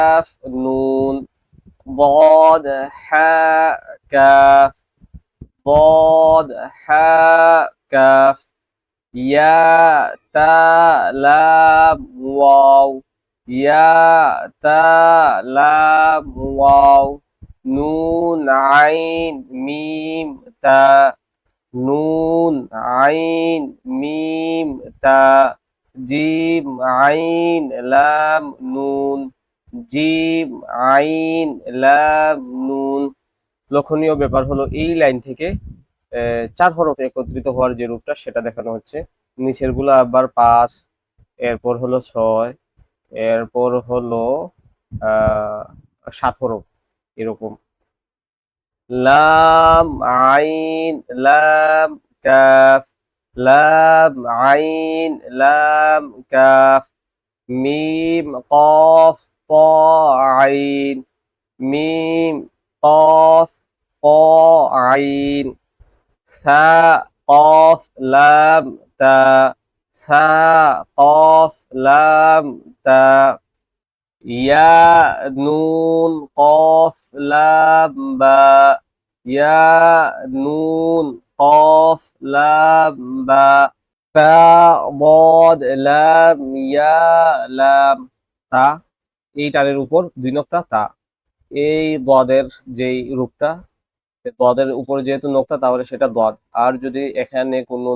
Calf নুন ضاد حاء كاف ضاد حاء كاف يا تا لام واو يا تا لام واو نون عين ميم تا নুন আইন মিম তা জিম আইন লাম নুন জিম আইন লাম নুন। লক্ষণীয় ব্যাপার হলো এই লাইন থেকে 4 হরফ একত্রিত হওয়ার যে রূপটা সেটা দেখানো হচ্ছে। নিচের গুলো আবার 5, এরপর হলো 6, এরপর হলো 7 হরফ এরকম। লাম আইন লাম কাফ লাম আইন লাম কাফ মিম কফ ত আইন মিম কফ ত আইন সা কফ লাম তা সা কফ লাম তা ইয়া নুন কফ লাম বা ইয়া নুন কফ লাম বা তা বদ লাম ইয়া লাম তা। এই টানের উপর 2 নোক্তা তা। এই দদের যেই রূপটা, দদের উপর যেহেতু নোক্তা তাহলে সেটা দদ। আর যদি এখানে কোনো